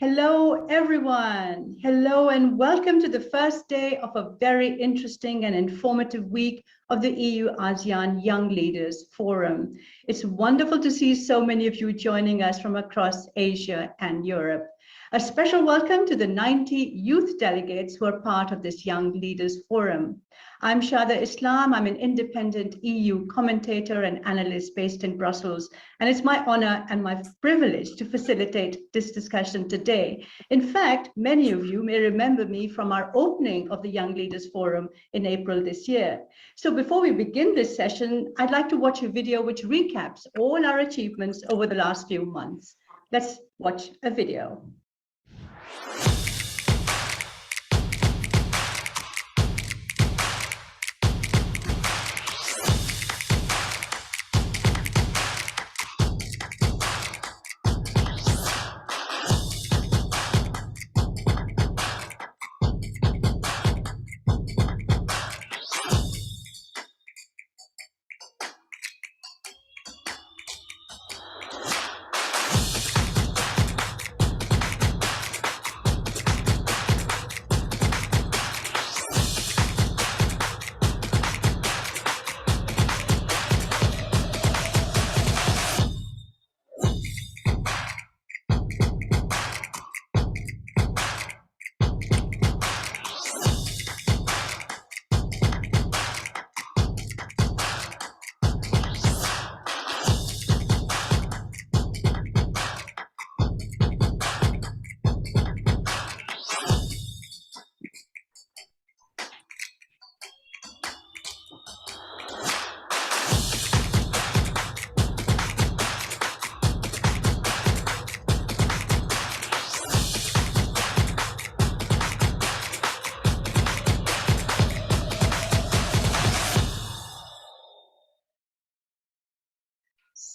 Hello, everyone. Hello, and welcome to the first day of a very interesting and informative week of the EU-ASEAN Young Leaders Forum. It's wonderful to see so many of you joining us from across Asia and Europe. A special welcome to the 90 youth delegates who are part of this Young Leaders Forum. I'm Shada Islam. I'm an independent EU commentator and analyst based in Brussels, and it's my honor and my privilege to facilitate this discussion today. In fact, many of you may remember me from our opening of the Young Leaders Forum in April this year. So before we begin this session, I'd like to watch a video which recaps all our achievements over the last few months. Let's watch a video.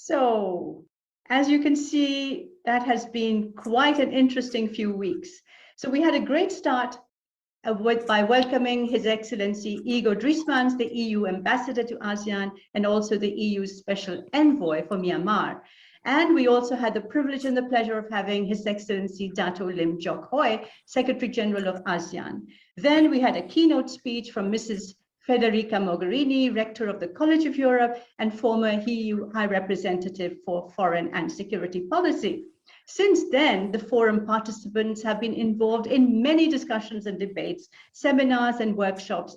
So, as you can see, that has been quite an interesting few weeks. So we had a great start by welcoming His Excellency Igor Driesmans, the EU Ambassador to ASEAN, and also the EU's Special Envoy for Myanmar. And we also had the privilege and the pleasure of having His Excellency Dato Lim Jock Hoi, Secretary General of ASEAN. Then we had a keynote speech from Mrs. Federica Mogherini, Rector of the College of Europe and former EU High Representative for Foreign and Security Policy. Since then, the forum participants have been involved in many discussions and debates, seminars and workshops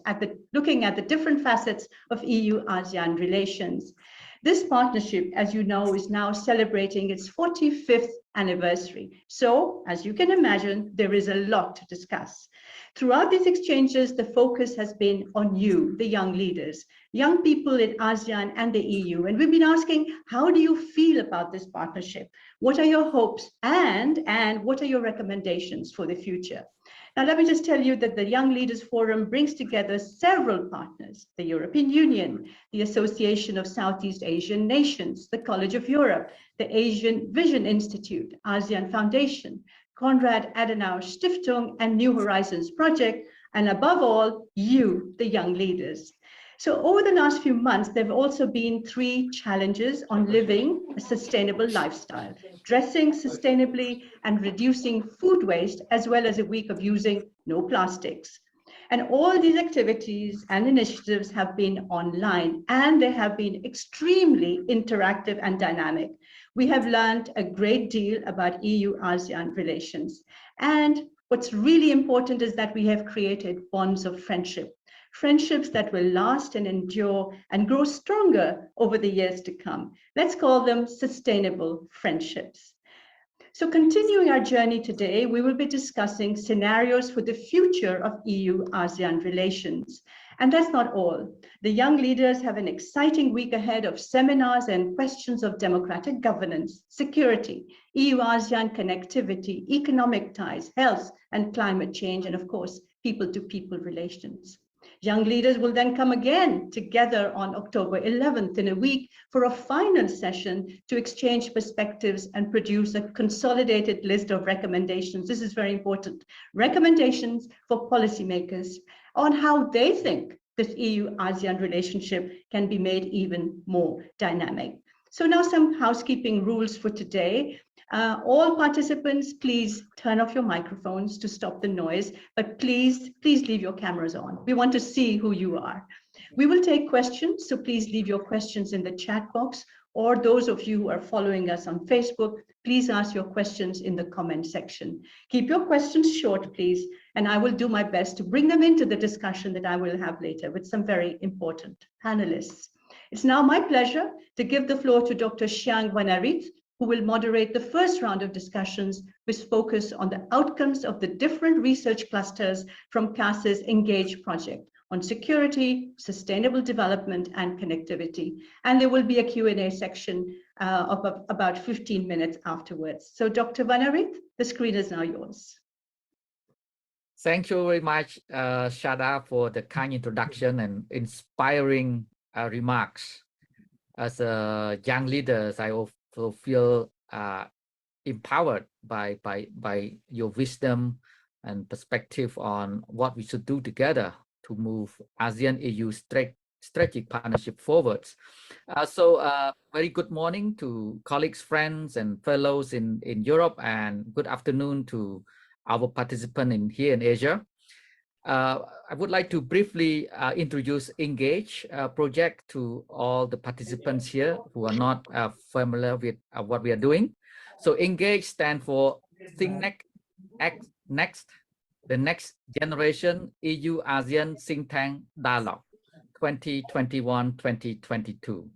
looking at the different facets of EU-ASEAN relations. This partnership, as you know, is now celebrating its 45th anniversary. So, as you can imagine, there is a lot to discuss. Throughout these exchanges, the focus has been on you, the young leaders, young people in ASEAN and the EU. And we've been asking, how do you feel about this partnership? What are your hopes and what are your recommendations for the future? Now, let me just tell you that the Young Leaders Forum brings together several partners: the European Union, the Association of Southeast Asian Nations, the College of Europe, the Asian Vision Institute, ASEAN Foundation, Konrad Adenauer Stiftung, and New Horizons Project, and above all, you, the young leaders. So over the last few months, there have also been 3 challenges on living a sustainable lifestyle: dressing sustainably and reducing food waste, as well as a week of using no plastics. And all these activities and initiatives have been online, and they have been extremely interactive and dynamic. We have learned a great deal about EU-ASEAN relations. And what's really important is that we have created bonds of friendship. Friendships that will last and endure and grow stronger over the years to come. Let's call them sustainable friendships. So continuing our journey today, we will be discussing scenarios for the future of EU-ASEAN relations. And that's not all. The young leaders have an exciting week ahead of seminars and questions of democratic governance, security, EU-ASEAN connectivity, economic ties, health and climate change, and of course, people-to-people relations. Young leaders will then come again together on October 11th in a week for a final session to exchange perspectives and produce a consolidated list of recommendations. This is very important. Recommendations for policymakers on how they think this EU-ASEAN relationship can be made even more dynamic. So now some housekeeping rules for today. All participants, please turn off your microphones to stop the noise, but please leave your cameras on. We want to see who you are. We will take questions, so please leave your questions in the chat box, or those of you who are following us on Facebook, please ask your questions in the comment section. Keep your questions short, please, and I will do my best to bring them into the discussion that I will have later with some very important panelists. It's now my pleasure to give the floor to Dr. Xiang Vanarit, who will moderate the first round of discussions which focus on the outcomes of the different research clusters from CAS's Engage project on security, sustainable development, and connectivity. And there will be a Q&A section of about 15 minutes afterwards. So Dr. Vanarit, the screen is now yours. Thank you very much, Shada, for the kind introduction and inspiring remarks. As a young leader, I also feel empowered by your wisdom and perspective on what we should do together to move ASEAN-EU strategic partnership forwards. Very good morning to colleagues, friends, and fellows in Europe, and good afternoon to our participants here in Asia. I would like to briefly introduce Engage project to all the participants here who are not familiar with what we are doing. So Engage stands for Think Next, the next generation EU-ASEAN think tank dialogue 2021-2022.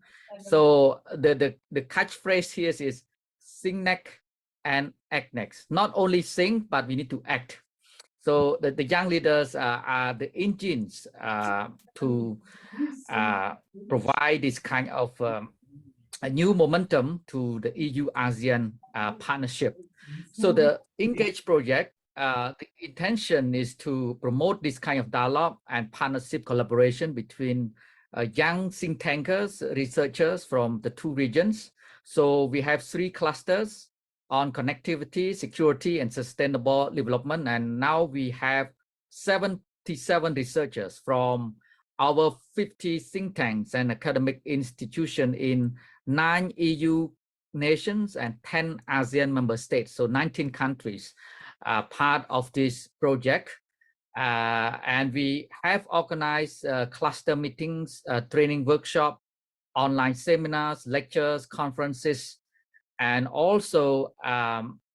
So the catchphrase here is think next and act next. Not only think, but we need to act. So the young leaders are the engines to provide this kind of a new momentum to the EU-ASEAN partnership. So the Engage project, the intention is to promote this kind of dialogue and partnership collaboration between young think tankers, researchers from the two regions. So we have 3 clusters on connectivity, security, and sustainable development. And now we have 77 researchers from our 50 think tanks and academic institutions in 9 EU nations and 10 ASEAN member states. So 19 countries are part of this project. And we have organized cluster meetings, training workshop, online seminars, lectures, conferences, and also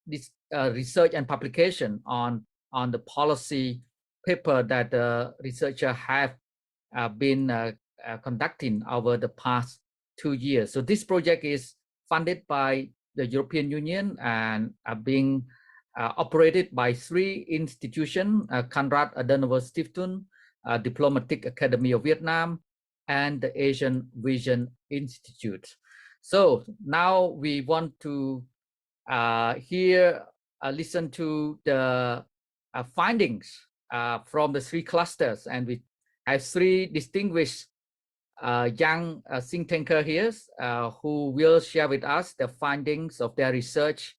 this research and publication on the policy paper that the researchers have been conducting over the past 2 years. So this project is funded by the European Union and being operated by 3 institutions, Konrad Adenauer Stiftung, Diplomatic Academy of Vietnam, and the Asian Vision Institute. So now we want to listen to the findings from the 3 clusters, and we have 3 distinguished young think tankers here who will share with us the findings of their research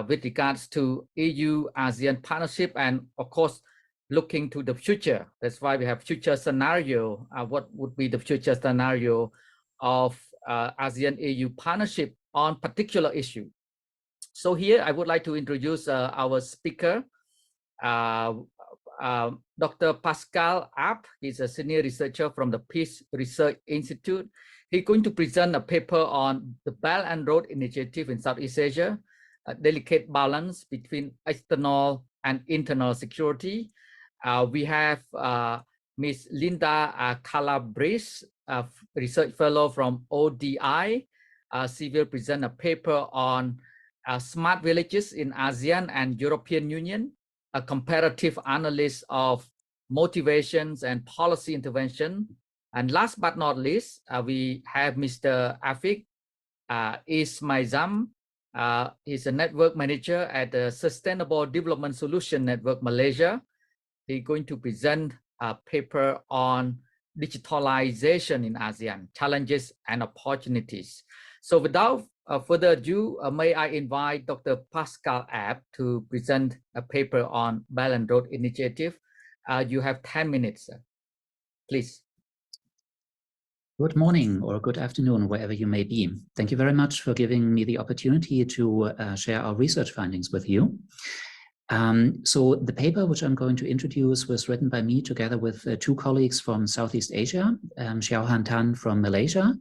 with regards to EU-ASEAN partnership, and of course looking to the future. That's why we have future scenario. What would be the future scenario of ASEAN-EU partnership on particular issue? So here I would like to introduce our speaker, Dr. Pascal Abt. He's a senior researcher from the Peace Research Institute. He's going to present a paper on the Belt and Road Initiative in Southeast Asia, a delicate balance between external and internal security. We have Ms. Linda Calabrese, a research fellow from ODI. She will present a paper on smart villages in ASEAN and European Union, a comparative analysis of motivations and policy intervention. And last but not least, we have Mr. Afiq Ismaizam. He's a network manager at the Sustainable Development Solution Network Malaysia. He's going to present a paper on digitalization in ASEAN, challenges and opportunities. So without further ado, may I invite Dr. Pascal Abt to present a paper on Belt and Road Initiative. You have 10 minutes, please. Good morning or good afternoon, wherever you may be. Thank you very much for giving me the opportunity to share our research findings with you. So the paper which I'm going to introduce was written by me together with two colleagues from Southeast Asia, Xiao Han Tan from Malaysia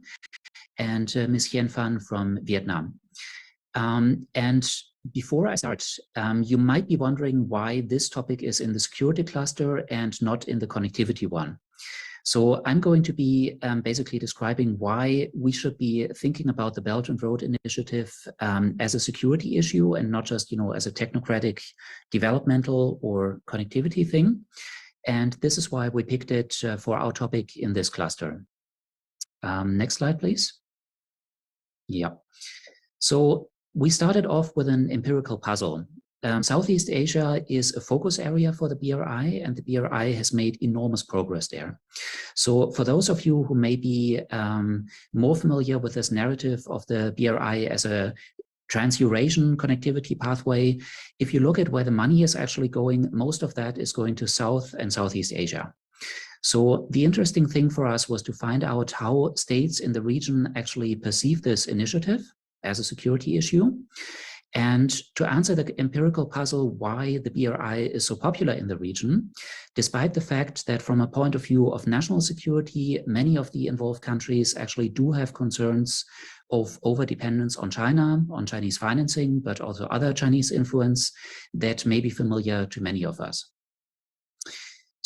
and Ms. Hien Phan from Vietnam. And before I start, you might be wondering why this topic is in the security cluster and not in the connectivity one. So I'm going to be basically describing why we should be thinking about the Belt and Road Initiative as a security issue and not just, as a technocratic developmental or connectivity thing. And this is why we picked it for our topic in this cluster. Next slide, please. Yeah. So we started off with an empirical puzzle. Southeast Asia is a focus area for the BRI, and the BRI has made enormous progress there. So for those of you who may be more familiar with this narrative of the BRI as a trans-Eurasian connectivity pathway, if you look at where the money is actually going, most of that is going to South and Southeast Asia. So the interesting thing for us was to find out how states in the region actually perceive this initiative as a security issue. And to answer the empirical puzzle why the BRI is so popular in the region, despite the fact that from a point of view of national security, many of the involved countries actually do have concerns of overdependence on China, on Chinese financing, but also other Chinese influence that may be familiar to many of us.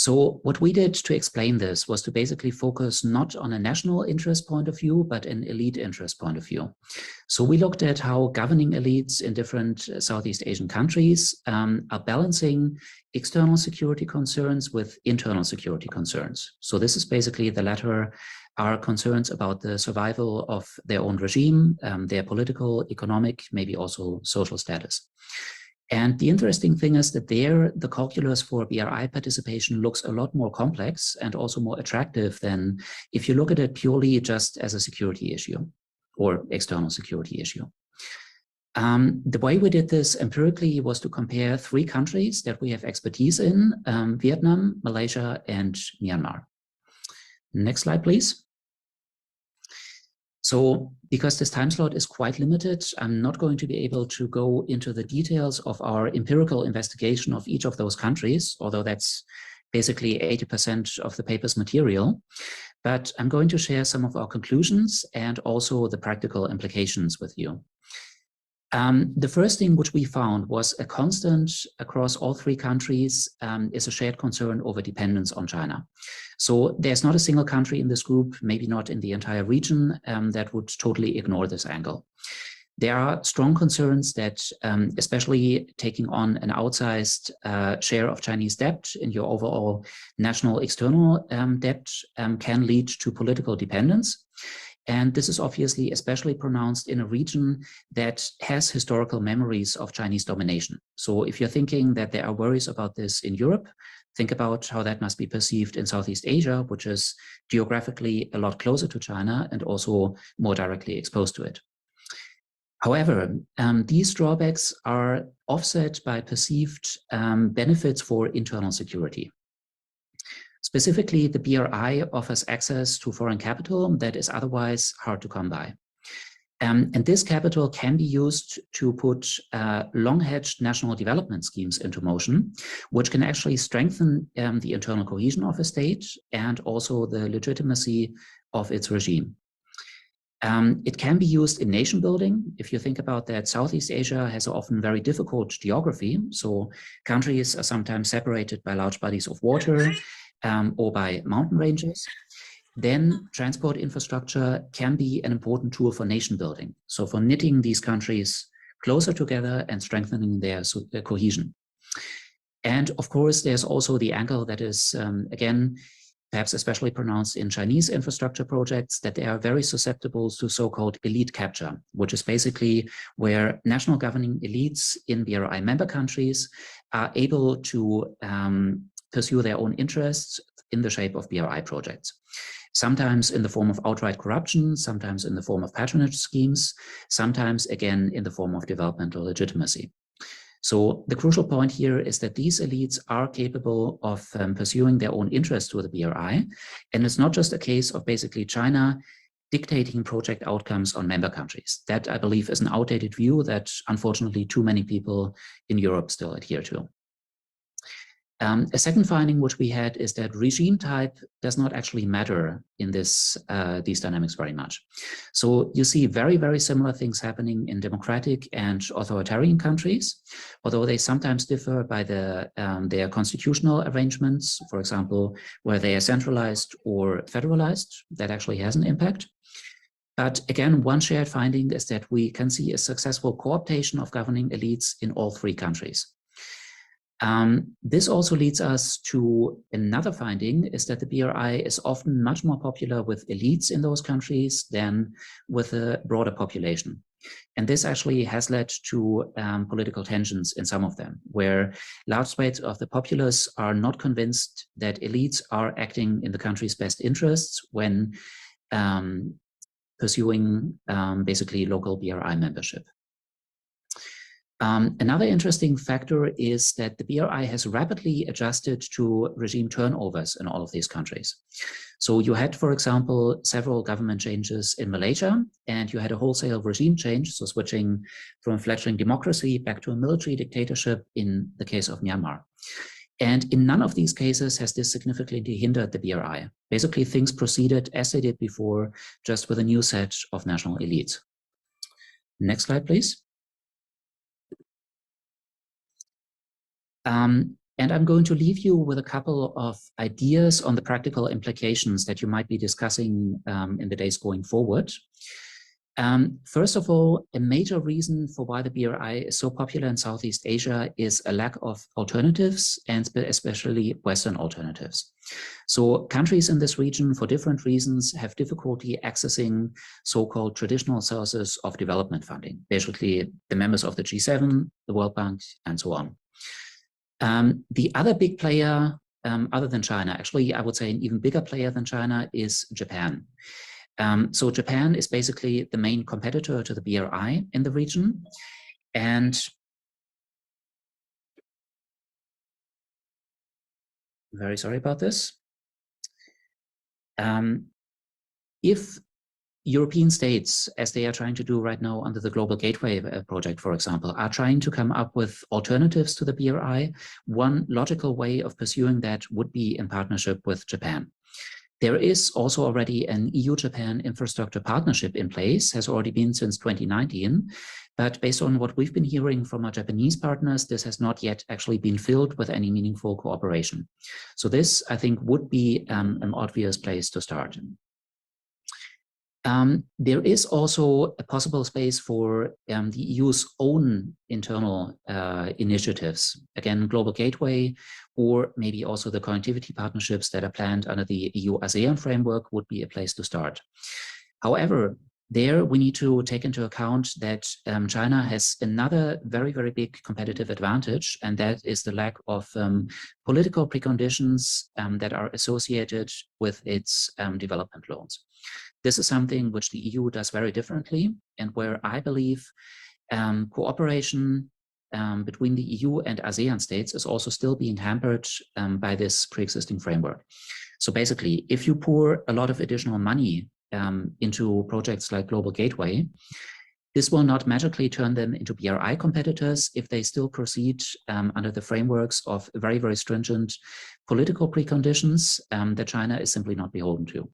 So what we did to explain this was to basically focus not on a national interest point of view, but an elite interest point of view. So we looked at how governing elites in different Southeast Asian countries are balancing external security concerns with internal security concerns. So this is basically the latter are concerns about the survival of their own regime, their political, economic, maybe also social status. And the interesting thing is that there, the calculus for BRI participation looks a lot more complex and also more attractive than if you look at it purely just as a security issue or external security issue. The way we did this empirically was to compare three countries that we have expertise in, Vietnam, Malaysia, and Myanmar. Next slide, please. So because this time slot is quite limited, I'm not going to be able to go into the details of our empirical investigation of each of those countries, although that's basically 80% of the paper's material. But I'm going to share some of our conclusions and also the practical implications with you. The first thing which we found was a constant across all three countries is a shared concern over dependence on China. So there's not a single country in this group, maybe not in the entire region, that would totally ignore this angle. There are strong concerns that especially taking on an outsized share of Chinese debt in your overall national external debt can lead to political dependence. And this is obviously especially pronounced in a region that has historical memories of Chinese domination. So if you're thinking that there are worries about this in Europe, think about how that must be perceived in Southeast Asia, which is geographically a lot closer to China and also more directly exposed to it. However, these drawbacks are offset by perceived benefits for internal security. Specifically, the BRI offers access to foreign capital that is otherwise hard to come by. And this capital can be used to put long-hedged national development schemes into motion, which can actually strengthen the internal cohesion of a state and also the legitimacy of its regime. It can be used in nation building. If you think about that, Southeast Asia has often very difficult geography. So countries are sometimes separated by large bodies of water or by mountain ranges. Then transport infrastructure can be an important tool for nation building. So for knitting these countries closer together and strengthening their cohesion. And of course, there's also the angle that is, again, perhaps especially pronounced in Chinese infrastructure projects, that they are very susceptible to so-called elite capture, which is basically where national governing elites in BRI member countries are able to pursue their own interests in the shape of BRI projects. Sometimes in the form of outright corruption, sometimes in the form of patronage schemes, sometimes again in the form of developmental legitimacy. So the crucial point here is that these elites are capable of pursuing their own interests with the BRI. And it's not just a case of basically China dictating project outcomes on member countries. That, I believe, is an outdated view that unfortunately too many people in Europe still adhere to. A second finding which we had is that regime type does not actually matter in these dynamics very much. So you see very, very similar things happening in democratic and authoritarian countries, although they sometimes differ by their constitutional arrangements, for example, where they are centralized or federalized. That actually has an impact. But again, one shared finding is that we can see a successful co-optation of governing elites in all three countries. This also leads us to another finding, is that the BRI is often much more popular with elites in those countries than with the broader population. And this actually has led to political tensions in some of them, where large swathes of the populace are not convinced that elites are acting in the country's best interests when pursuing basically local BRI membership. Another interesting factor is that the BRI has rapidly adjusted to regime turnovers in all of these countries. So you had, for example, several government changes in Malaysia, and you had a wholesale regime change, so switching from a fledgling democracy back to a military dictatorship in the case of Myanmar. And in none of these cases has this significantly hindered the BRI. Basically, things proceeded as they did before, just with a new set of national elites. Next slide, please. And I'm going to leave you with a couple of ideas on the practical implications that you might be discussing in the days going forward. First of all, a major reason for why the BRI is so popular in Southeast Asia is a lack of alternatives, and especially Western alternatives. So countries in this region, for different reasons, have difficulty accessing so-called traditional sources of development funding, basically the members of the G7, the World Bank, and so on. The other big player, other than China, actually, I would say an even bigger player than China, is Japan. So Japan is basically the main competitor to the BRI in the region. And very sorry about this. If European states, as they are trying to do right now under the Global Gateway project, for example, are trying to come up with alternatives to the BRI, one logical way of pursuing that would be in partnership with Japan. There is also already an EU-Japan infrastructure partnership in place, has already been since 2019, but based on what we've been hearing from our Japanese partners, this has not yet actually been filled with any meaningful cooperation. So this, I think, would be an obvious place to start. There is also a possible space for the EU's own internal initiatives, again, Global Gateway, or maybe also the connectivity partnerships that are planned under the EU-ASEAN framework would be a place to start. However, there we need to take into account that China has another very, very big competitive advantage, and that is the lack of political preconditions that are associated with its development loans. This is something which the EU does very differently, and where I believe cooperation between the EU and ASEAN states is also still being hampered by this pre-existing framework. So basically, if you pour a lot of additional money into projects like Global Gateway, this will not magically turn them into BRI competitors if they still proceed under the frameworks of very, very stringent political preconditions that China is simply not beholden to.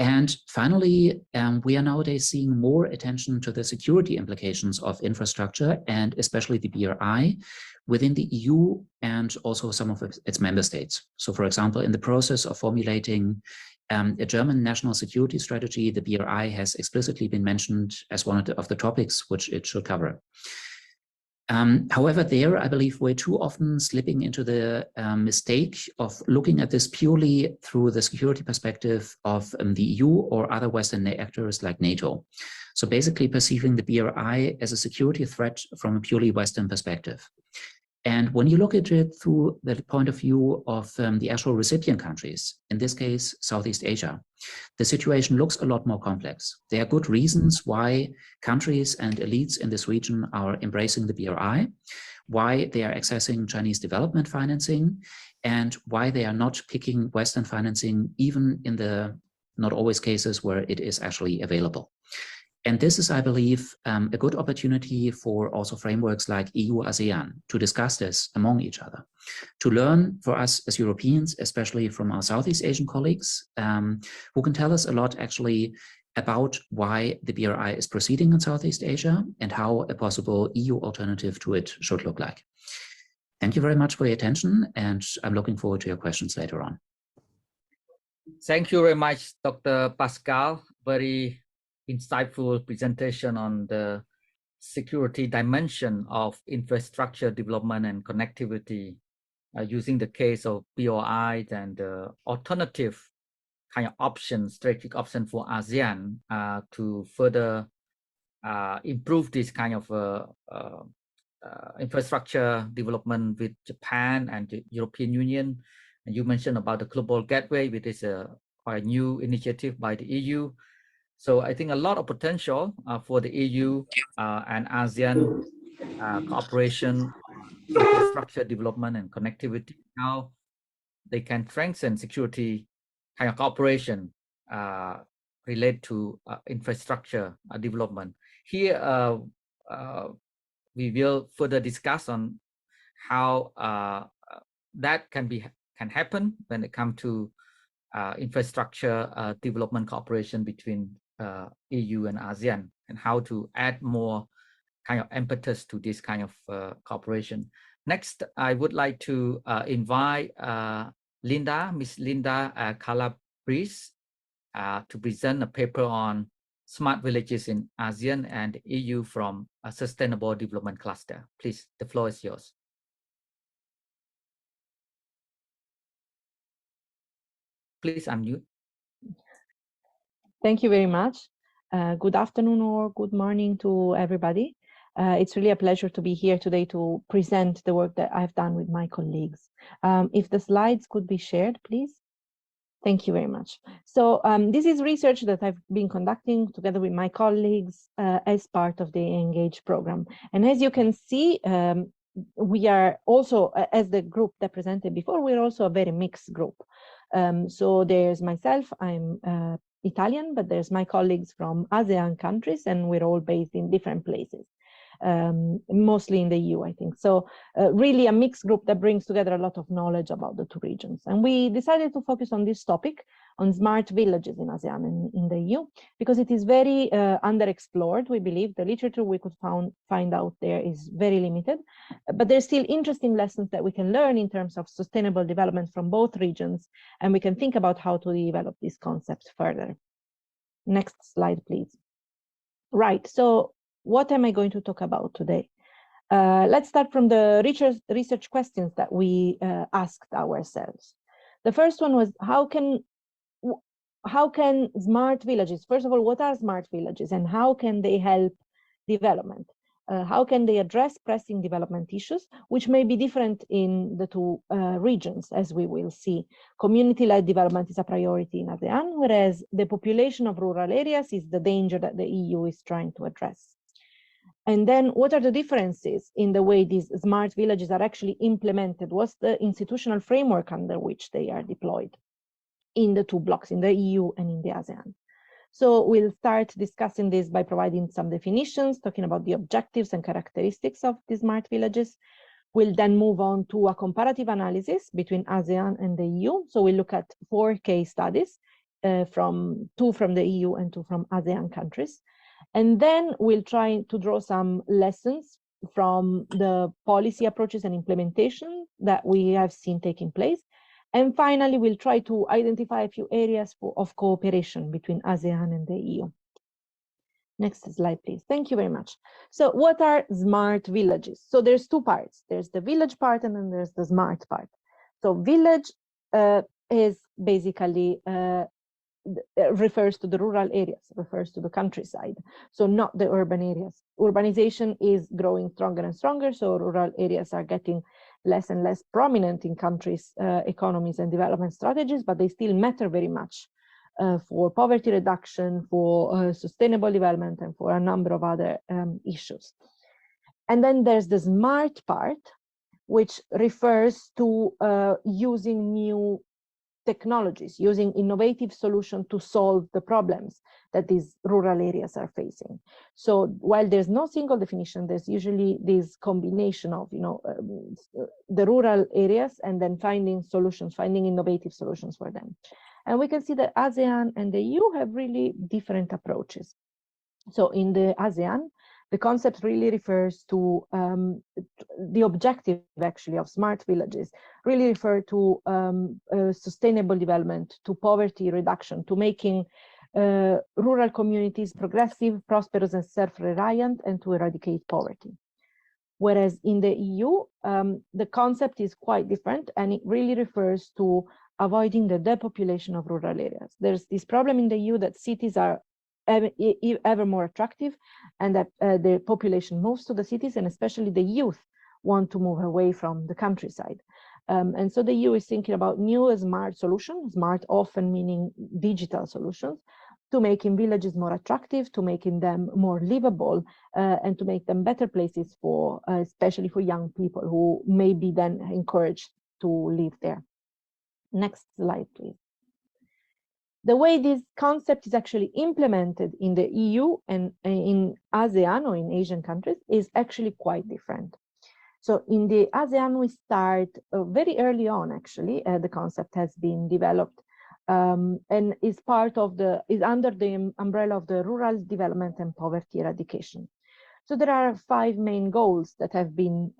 And finally, we are nowadays seeing more attention to the security implications of infrastructure, and especially the BRI, within the EU and also some of its member states. So for example, in the process of formulating a German national security strategy, the BRI has explicitly been mentioned as one of the topics which it should cover. However, there, I believe we're too often slipping into the mistake of looking at this purely through the security perspective of the EU or other Western actors like NATO. So basically perceiving the BRI as a security threat from a purely Western perspective. And when you look at it through the point of view of the actual recipient countries, in this case, Southeast Asia, the situation looks a lot more complex. There are good reasons why countries and elites in this region are embracing the BRI, why they are accessing Chinese development financing, and why they are not picking Western financing, even in the not always cases where it is actually available. And this is, I believe, a good opportunity for also frameworks like EU-ASEAN to discuss this among each other, to learn for us as Europeans, especially from our Southeast Asian colleagues, who can tell us a lot actually about why the BRI is proceeding in Southeast Asia and how a possible EU alternative to it should look like. Thank you very much for your attention, and I'm looking forward to your questions later on. Thank you very much, Dr. Pascal. Very insightful presentation on the security dimension of infrastructure development and connectivity using the case of BRI and alternative kind of options, strategic option for ASEAN to further improve this kind of infrastructure development with Japan and the European Union. And you mentioned about the Global Gateway, which is a quite new initiative by the EU. So I think a lot of potential for the EU and ASEAN cooperation, infrastructure development and connectivity. Now they can strengthen security kind of cooperation related to infrastructure development. Here we will further discuss on how that can happen when it comes to infrastructure development cooperation between EU and ASEAN, and how to add more kind of impetus to this kind of cooperation. Next, I would like to invite Miss Linda Calabrese to present a paper on smart villages in ASEAN and EU from a sustainable development cluster. Please, the floor is yours. Please unmute. Thank you very much. Good afternoon or good morning to everybody. It's really a pleasure to be here today to present the work that I've done with my colleagues. If the slides could be shared, please. Thank you very much. So this is research that I've been conducting together with my colleagues as part of the ENGAGE program. And as you can see, we are also, as the group that presented before, we're also a very mixed group. So there's myself, I'm Italian, but there's my colleagues from ASEAN countries, and we're all based in different places, mostly in the EU, I think. So really a mixed group that brings together a lot of knowledge about the two regions. And we decided to focus on this topic, on smart villages in ASEAN and in the EU, because it is very underexplored. We believe the literature we could find out there is very limited, but there's still interesting lessons that we can learn in terms of sustainable development from both regions, and we can think about how to develop this concept further. Next slide, please. Right, so what am I going to talk about today? Let's start from the research questions that we asked ourselves. The first one was, how can smart villages, first of all, what are smart villages and how can they help development? How can they address pressing development issues, which may be different in the two regions, as we will see. Community-led development is a priority in ASEAN, whereas the population of rural areas is the danger that the EU is trying to address. And then what are the differences in the way these smart villages are actually implemented? What's the institutional framework under which they are deployed in the two blocks, in the EU and in the ASEAN? So we'll start discussing this by providing some definitions, talking about the objectives and characteristics of the smart villages. We'll then move on to a comparative analysis between ASEAN and the EU. So we look at 4 case studies, 2 from the EU and 2 from ASEAN countries. And then we'll try to draw some lessons from the policy approaches and implementation that we have seen taking place. And finally, we'll try to identify a few areas of cooperation between ASEAN and the EU. Next slide, please. Thank you very much. So what are smart villages? So there's 2 parts. There's the village part and then there's the smart part. So village is basically refers to the rural areas, refers to the countryside, so not the urban areas. Urbanization is growing stronger and stronger, so rural areas are getting less and less prominent in countries' economies and development strategies, but they still matter very much for poverty reduction, for sustainable development, and for a number of other issues. And then there's the smart part, which refers to using new technologies, using innovative solutions to solve the problems that these rural areas are facing. So while there's no single definition, there's usually this combination of, the rural areas and then finding solutions, finding innovative solutions for them. And we can see that ASEAN and the EU have really different approaches. So in the ASEAN, the concept really refers to the objective, actually, of smart villages, really refer to sustainable development, to poverty reduction, to making rural communities progressive, prosperous, and self-reliant, and to eradicate poverty. Whereas in the EU, the concept is quite different, and it really refers to avoiding the depopulation of rural areas. There's this problem in the EU that cities are ever more attractive, and that the population moves to the cities, and especially the youth want to move away from the countryside. And so the EU is thinking about new smart solutions, smart often meaning digital solutions, to making villages more attractive, to making them more livable, and to make them better places for, especially for young people who may be then encouraged to live there. Next slide, please. The way this concept is actually implemented in the EU and in ASEAN, or in Asian countries, is actually quite different. So in the ASEAN, we start very early on, actually. The concept has been developed and is under the umbrella of the rural development and poverty eradication. So there are 5 main goals that have been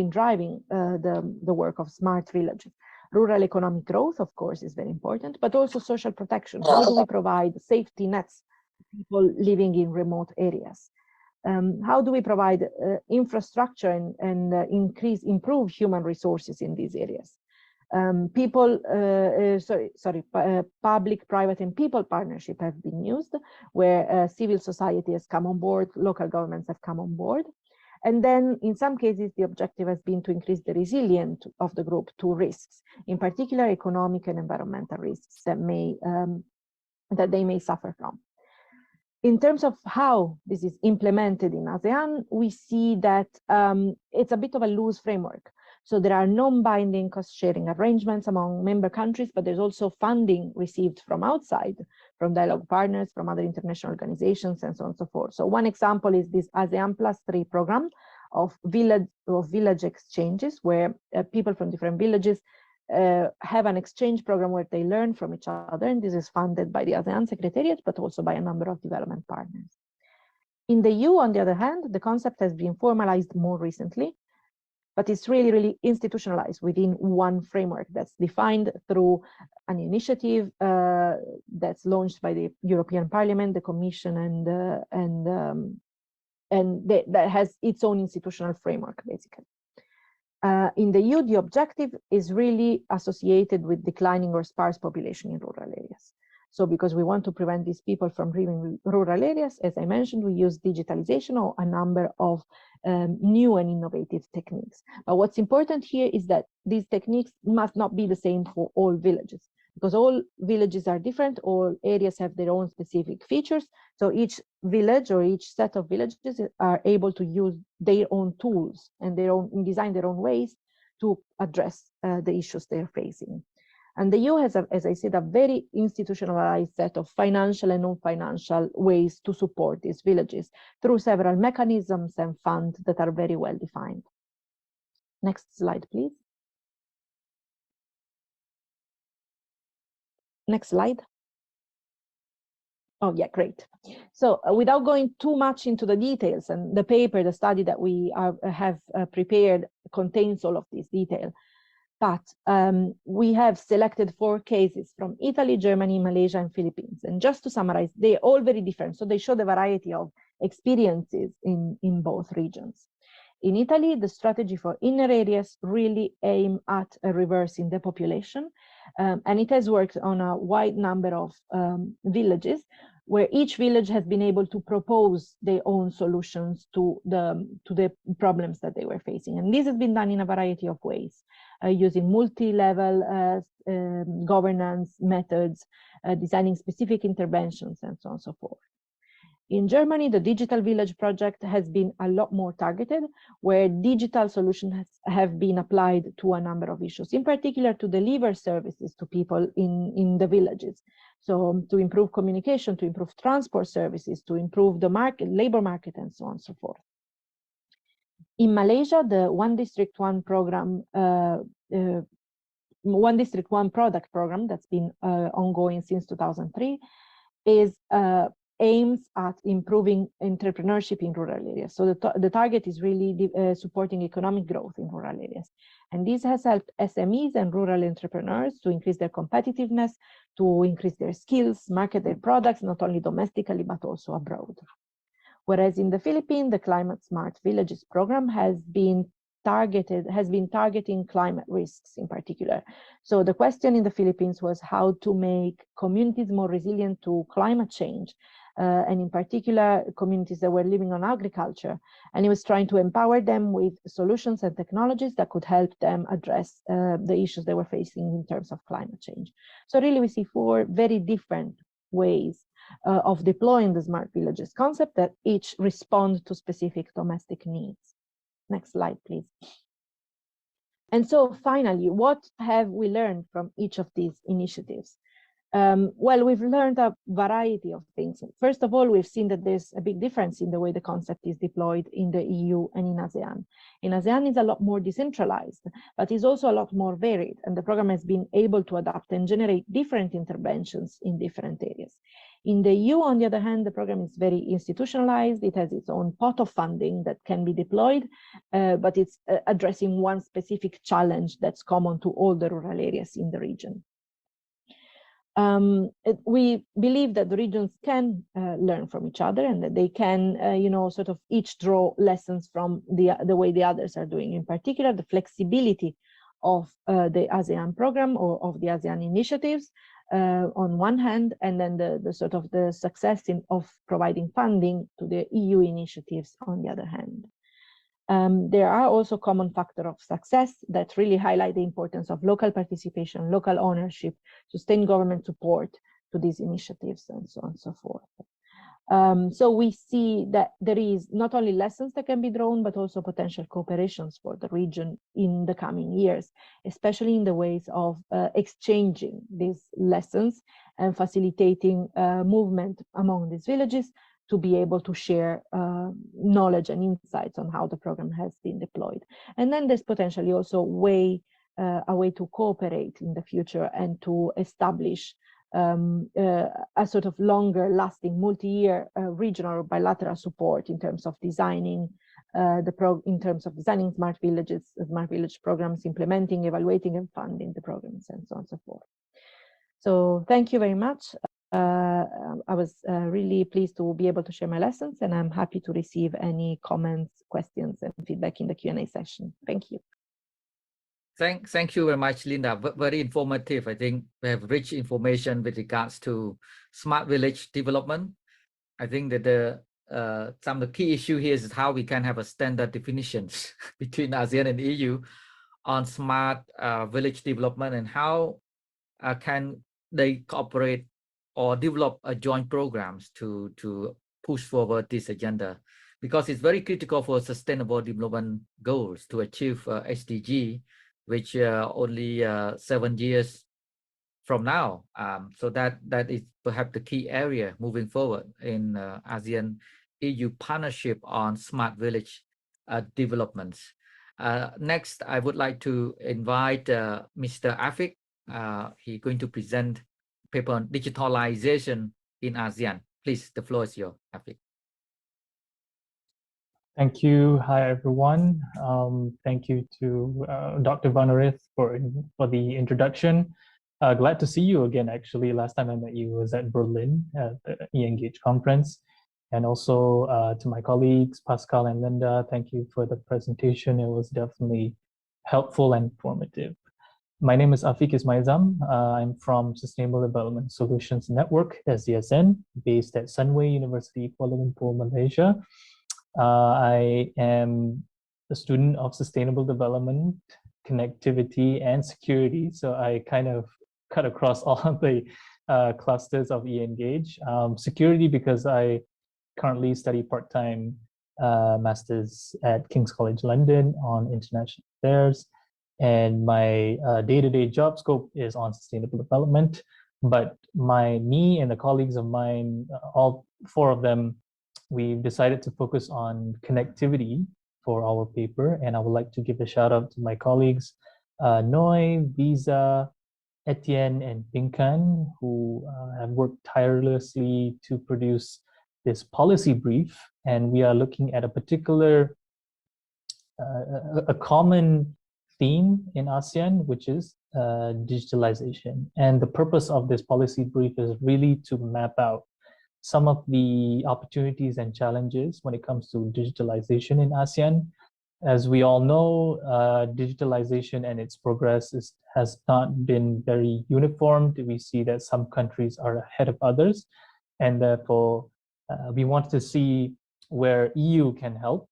driving the work of smart villages. Rural economic growth, of course, is very important, but also social protection. How do we provide safety nets to people living in remote areas? How do we provide infrastructure and improve human resources in these areas? Public, private, and people partnership have been used, where civil society has come on board, local governments have come on board. And then in some cases, the objective has been to increase the resilience of the group to risks, in particular economic and environmental risks that they may suffer from. In terms of how this is implemented in ASEAN, we see that it's a bit of a loose framework. So there are non-binding cost-sharing arrangements among member countries, but there's also funding received from outside, from dialogue partners, from other international organizations, and so on and so forth. So one example is this ASEAN +3 program of village exchanges, where people from different villages have an exchange program where they learn from each other, and this is funded by the ASEAN Secretariat, but also by a number of development partners. In the EU, on the other hand, the concept has been formalized more recently, but it's really, really institutionalized within one framework that's defined through an initiative that's launched by the European Parliament, the Commission, and that has its own institutional framework, basically. In the EU, the objective is really associated with declining or sparse population in rural areas. So because we want to prevent these people from living in rural areas, as I mentioned, we use digitalization or a number of new and innovative techniques. But what's important here is that these techniques must not be the same for all villages, because all villages are different, all areas have their own specific features. So each village or each set of villages are able to use their own tools and design their own ways to address the issues they're facing. And the EU has, as I said, a very institutionalized set of financial and non-financial ways to support these villages through several mechanisms and funds that are very well defined. Next slide, please. Next slide. Oh, yeah, great. So without going too much into the details, and the paper, the study that we have prepared contains all of this detail, but we have selected 4 cases from Italy, Germany, Malaysia, and Philippines. And just to summarize, they're all very different. So they show the variety of experiences in both regions. In Italy, the strategy for inner areas really aim at reversing the population. And it has worked on a wide number of villages, where each village has been able to propose their own solutions to the problems that they were facing. And this has been done in a variety of ways, using multi-level governance methods, designing specific interventions, and so on and so forth. In Germany, the Digital Village project has been a lot more targeted, where digital solutions have been applied to a number of issues, in particular to deliver services to people in the villages. So to improve communication, to improve transport services, to improve the market, labor market, and so on and so forth. In Malaysia, the One District, One program, One District, One product program that's been ongoing since 2003 is aims at improving entrepreneurship in rural areas. So the target is really supporting economic growth in rural areas. And this has helped SMEs and rural entrepreneurs to increase their competitiveness, to increase their skills, market their products, not only domestically, but also abroad. Whereas in the Philippines, the Climate Smart Villages program has been targeting climate risks in particular. So the question in the Philippines was how to make communities more resilient to climate change, and in particular communities that were living on agriculture. And it was trying to empower them with solutions and technologies that could help them address the issues they were facing in terms of climate change. So really we see 4 very different ways of deploying the smart villages concept that each respond to specific domestic needs. Next slide, please. And so finally, what have we learned from each of these initiatives? Well, we've learned a variety of things. First of all, we've seen that there's a big difference in the way the concept is deployed in the EU and in ASEAN. In ASEAN, it's a lot more decentralized, but it's also a lot more varied, and the program has been able to adapt and generate different interventions in different areas. In the EU, on the other hand, the program is very institutionalized. It has its own pot of funding that can be deployed, but it's addressing one specific challenge that's common to all the rural areas in the region. We believe that the regions can learn from each other, and that they can, sort of each draw lessons from the way the others are doing. In particular, the flexibility of the ASEAN program or of the ASEAN initiatives on one hand, and then the sort of the success of providing funding to the EU initiatives on the other hand. There are also common factors of success that really highlight the importance of local participation, local ownership, sustained government support to these initiatives, and so on and so forth. So we see that there is not only lessons that can be drawn, but also potential cooperations for the region in the coming years, especially in the ways of exchanging these lessons and facilitating movement among these villages to be able to share knowledge and insights on how the program has been deployed. And then there's potentially also a way to cooperate in the future and to establish a sort of longer lasting multi-year regional or bilateral support in terms of designing smart villages, smart village programs, implementing, evaluating, and funding the programs, and so on and so forth. So thank you very much. I was really pleased to be able to share my lessons, and I'm happy to receive any comments, questions, and feedback in the Q&A session. Thank you. Thank you very much, Linda. Very informative. I think we have rich information with regards to smart village development. I think that some of the key issue here is how we can have a standard definitions between ASEAN and EU on smart village development, and how can they cooperate or develop joint programs to push forward this agenda, because it's very critical for sustainable development goals to achieve SDG, which only 7 years from now. So that is perhaps the key area moving forward in ASEAN EU partnership on smart village developments. Next, I would like to invite Mr. Afik. He's going to present paper on digitalization in ASEAN. Please, the floor is yours, Afik. Thank you. Hi, everyone. Thank you to Dr. Vanarith for the introduction. Glad to see you again, actually. Last time I met you was at Berlin at the e-Engage conference. And also to my colleagues, Pascal and Linda, thank you for the presentation. It was definitely helpful and informative. My name is Afiq Ismaizam. I'm from Sustainable Development Solutions Network, SDSN, based at Sunway University, Kuala Lumpur, Malaysia. I am a student of Sustainable Development, Connectivity, and Security. So I kind of cut across all of the clusters of e-Engage. Security because I currently study part-time masters at King's College London on international affairs. And my day-to-day job scope is on sustainable development. But me and the colleagues of mine, all four of them, we've decided to focus on connectivity for our paper. And I would like to give a shout out to my colleagues, Noi, Visa, Etienne, and Pinkan, who have worked tirelessly to produce this policy brief. And we are looking at a particular, a common theme in ASEAN, which is digitalization. And the purpose of this policy brief is really to map out some of the opportunities and challenges when it comes to digitalization in ASEAN. As we all know, digitalization and its progress has not been very uniformed. We see that some countries are ahead of others, and therefore we want to see where EU can help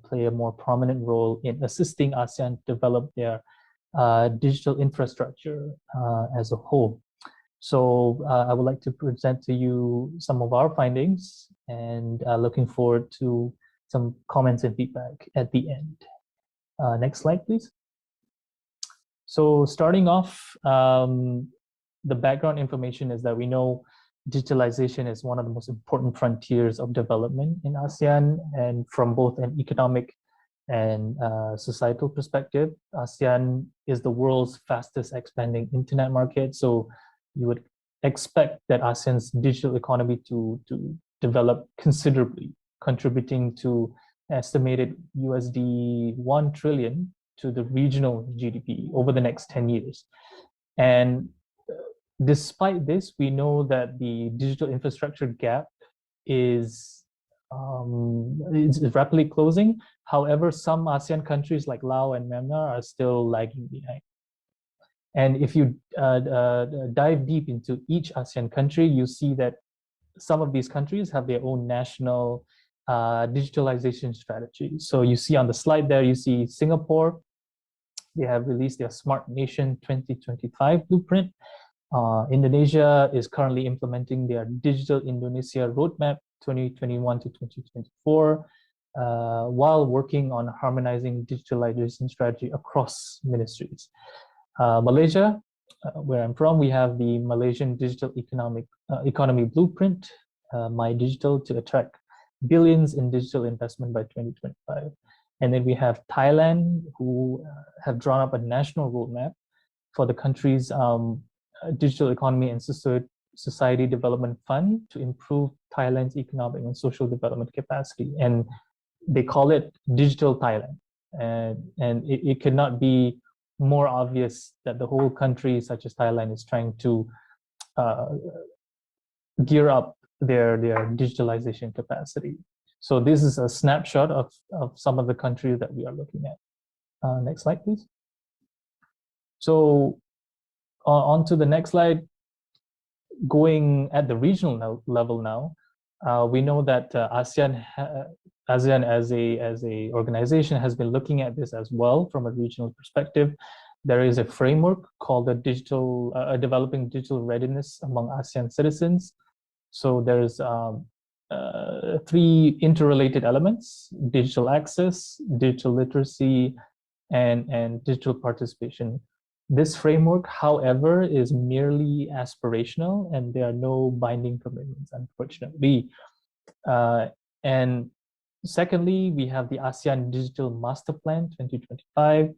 play a more prominent role in assisting ASEAN develop their digital infrastructure as a whole. So I would like to present to you some of our findings, and looking forward to some comments and feedback at the end. Next slide, please. So starting off, the background information is that we know digitalization is one of the most important frontiers of development in ASEAN, and from both an economic and societal perspective, ASEAN is the world's fastest expanding internet market. So you would expect that ASEAN's digital economy to develop considerably, contributing to estimated USD 1 trillion to the regional GDP over the next 10 years. And despite this, we know that the digital infrastructure gap is rapidly closing. However, some ASEAN countries like Laos and Myanmar are still lagging behind. And if you dive deep into each ASEAN country, you see that some of these countries have their own national digitalization strategy. So you see on the slide there, you see Singapore. They have released their Smart Nation 2025 blueprint. Indonesia is currently implementing their Digital Indonesia Roadmap 2021 to 2024, while working on harmonizing digitalization strategy across ministries. Malaysia, where I'm from, we have the Malaysian Digital Economy Blueprint, My Digital, to attract billions in digital investment by 2025. And then we have Thailand, who have drawn up a national roadmap for the country's digital economy and society development fund to improve Thailand's economic and social development capacity. And they call it Digital Thailand. And it cannot be more obvious that the whole country, such as Thailand, is trying to gear up their digitalization capacity. So this is a snapshot of some of the countries that we are looking at. Next slide, please. So on to the next slide, going at the regional level now, we know that ASEAN as a organization has been looking at this as well from a regional perspective. There is a framework called the developing digital readiness among ASEAN citizens. So there's 3 interrelated elements: digital access, digital literacy, and digital participation. This framework, however, is merely aspirational, and there are no binding commitments, unfortunately. And secondly, we have the ASEAN Digital Master Plan 2025.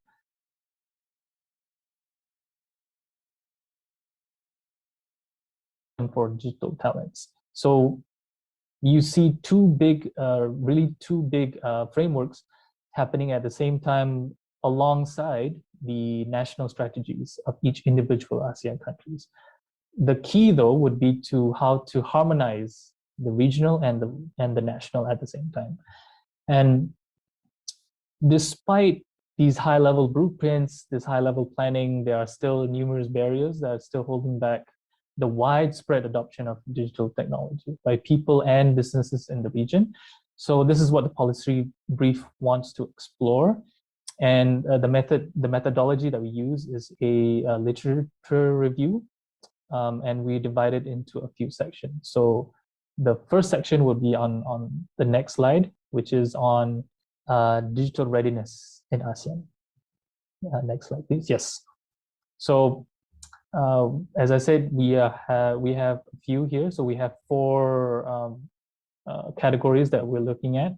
For digital talents. So you see really two big frameworks happening at the same time alongside the national strategies of each individual ASEAN countries. The key, though, would be to how to harmonize the regional and the national at the same time. And despite these high-level blueprints, this high-level planning, there are still numerous barriers that are still holding back the widespread adoption of digital technology by people and businesses in the region. So this is what the policy brief wants to explore. And the methodology that we use is a literature review, and we divide it into a few sections. So the first section will be on the next slide, which is on digital readiness in ASEAN. Next slide, please. Yes. So as I said, we have a few here. So we have four categories that we're looking at.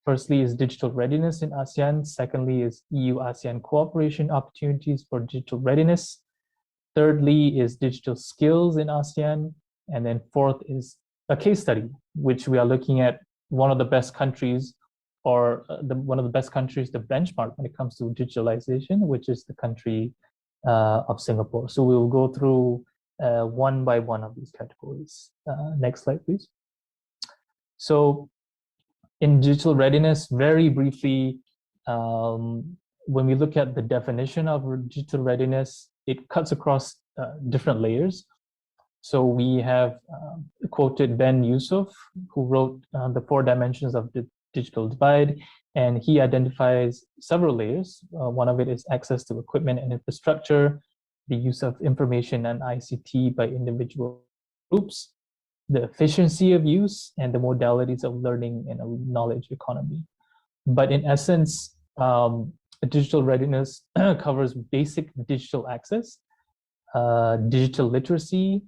Firstly is digital readiness in ASEAN. Secondly is EU-ASEAN cooperation opportunities for digital readiness. Thirdly is digital skills in ASEAN. And then fourth is a case study, which we are looking at one of the best countries, or one of the best countries to benchmark when it comes to digitalization, which is the country of Singapore. So we will go through one by one of these categories. Next slide, please. So in digital readiness, very briefly, when we look at the definition of digital readiness, it cuts across different layers. So we have quoted Ben Yusuf, who wrote The 4 Dimensions of the Digital Divide, and he identifies several layers. One of it is access to equipment and infrastructure, the use of information and ICT by individual groups, the efficiency of use, and the modalities of learning in a knowledge economy. But in essence, digital readiness covers basic digital access, digital literacy,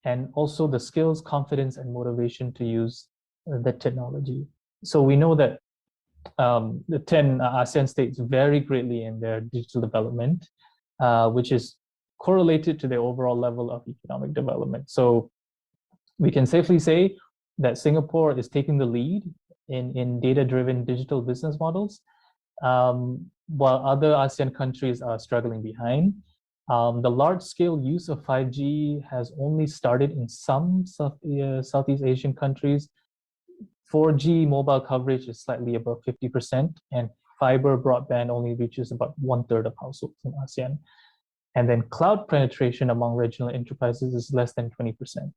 and also the skills, confidence, and motivation to use the technology. So we know that the 10 ASEAN states vary greatly in their digital development, which is correlated to the overall level of economic development. So we can safely say that Singapore is taking the lead in data-driven digital business models, while other ASEAN countries are struggling behind. The large-scale use of 5G has only started in some Southeast Asian countries. 4G mobile coverage is slightly above 50%, and fiber broadband only reaches about 1/3 of households in ASEAN. And then cloud penetration among regional enterprises is less than 20%.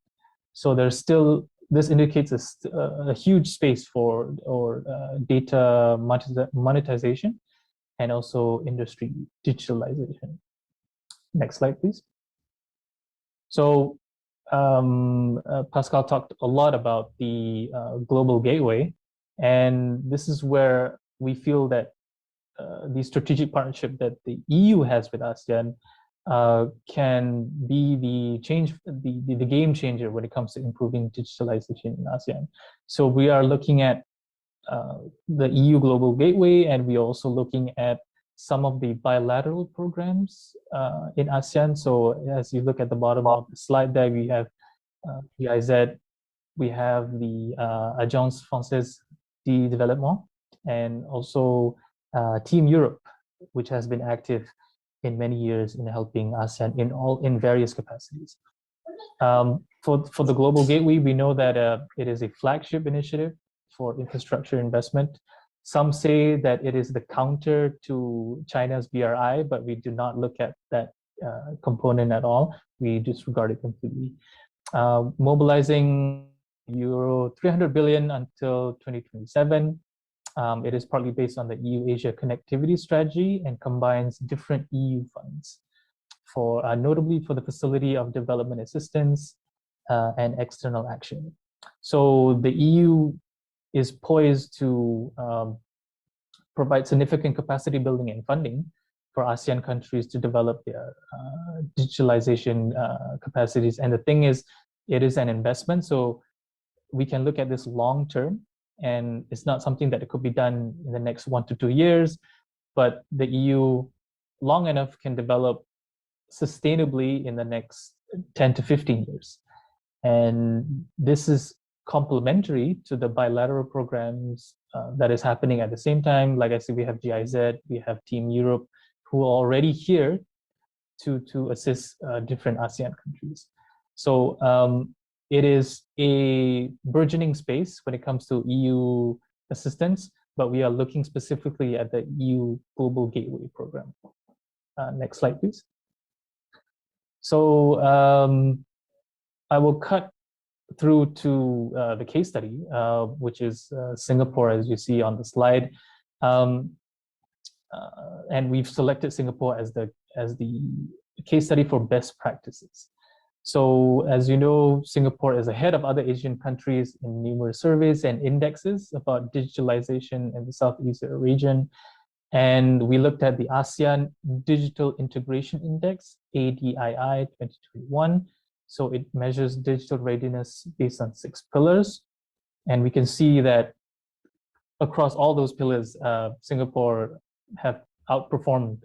So there's still, this indicates a huge space for data monetization and also industry digitalization. Next slide, please. So Pascal talked a lot about the global gateway, and this is where we feel that the strategic partnership that the EU has with ASEAN can be the game changer when it comes to improving digitalization in ASEAN. So we are looking at the EU Global Gateway, and we are also looking at some of the bilateral programs in ASEAN. So as you look at the bottom of the slide there, we have GIZ, we have the Agence Française de Développement, and also Team Europe, which has been active in many years in helping ASEAN in various capacities. For the Global Gateway, we know that it is a flagship initiative for infrastructure investment. Some say that it is the counter to China's BRI, but we do not look at that component at all. We disregard it completely. Mobilizing euro 300 billion until 2027. It is partly based on the EU-Asia connectivity strategy and combines different EU funds, notably for the facility of development assistance and external action. So the EU is poised to provide significant capacity building and funding for ASEAN countries to develop their digitalization capacities. And the thing is, it is an investment, so we can look at this long term, and it's not something that it could be done in the next 1 to 2 years, but the EU long enough can develop sustainably in the next 10 to 15 years. And this is complementary to the bilateral programs that is happening at the same time. Like I said, we have GIZ, we have Team Europe, who are already here to assist different ASEAN countries. So it is a burgeoning space when it comes to EU assistance, but we are looking specifically at the EU Global Gateway Program. Next slide, please. So I will cut through to the case study, which is Singapore, as you see on the slide. And we've selected Singapore as the case study for best practices. So as you know, Singapore is ahead of other Asian countries in numerous surveys and indexes about digitalization in the Southeast region. And we looked at the ASEAN Digital Integration Index, ADII 2021. So it measures digital readiness based on 6 pillars. And we can see that across all those pillars, Singapore have outperformed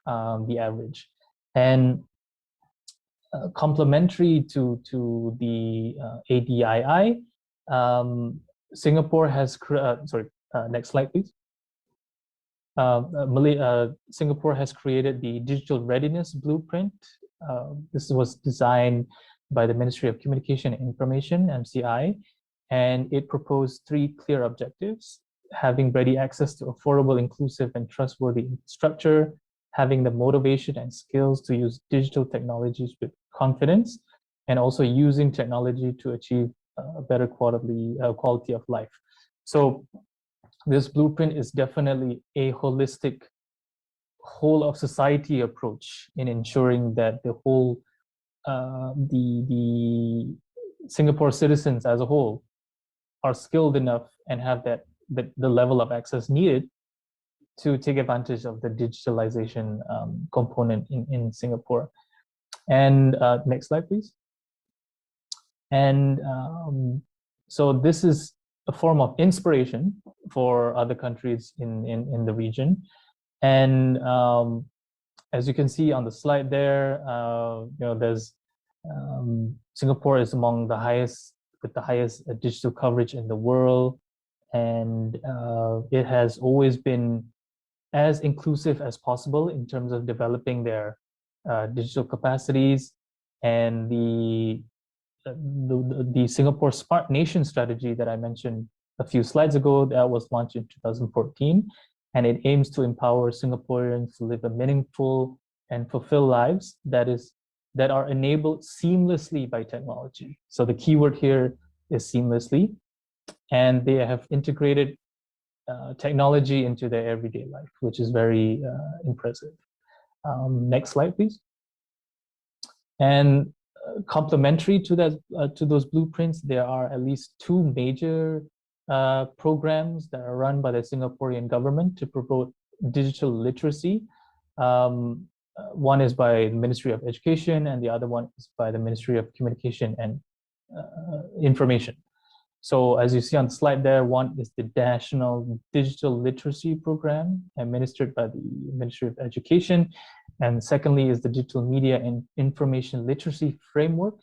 the average. And complementary to the ADII, Singapore has, next slide, please. Singapore has created the Digital Readiness Blueprint. This was designed by the Ministry of Communication and Information, MCI, and it proposed 3 clear objectives: having ready access to affordable, inclusive, and trustworthy infrastructure, having the motivation and skills to use digital technologies with confidence, and also using technology to achieve a better quality of life. So this blueprint is definitely a holistic, whole of society approach in ensuring that the whole, the Singapore citizens as a whole are skilled enough and have the level of access needed to take advantage of the digitalization component in Singapore. And next slide, please. And so this is a form of inspiration for other countries in the region. And as you can see on the slide there, there's Singapore is among the highest, with the highest digital coverage in the world. And it has always been as inclusive as possible in terms of developing their digital capacities. And the Singapore Smart Nation strategy that I mentioned a few slides ago, that was launched in 2014, and it aims to empower Singaporeans to live a meaningful and fulfilled lives that are enabled seamlessly by technology. So the keyword here is seamlessly, and they have integrated technology into their everyday life, which is very impressive. Next slide, please. And complementary to that, to those blueprints, there are at least 2 major programs that are run by the Singaporean government to promote digital literacy. One is by the Ministry of Education, and the other one is by the Ministry of Communication and Information. So as you see on the slide there, one is the National Digital Literacy Program administered by the Ministry of Education. And secondly is the Digital Media and Information Literacy Framework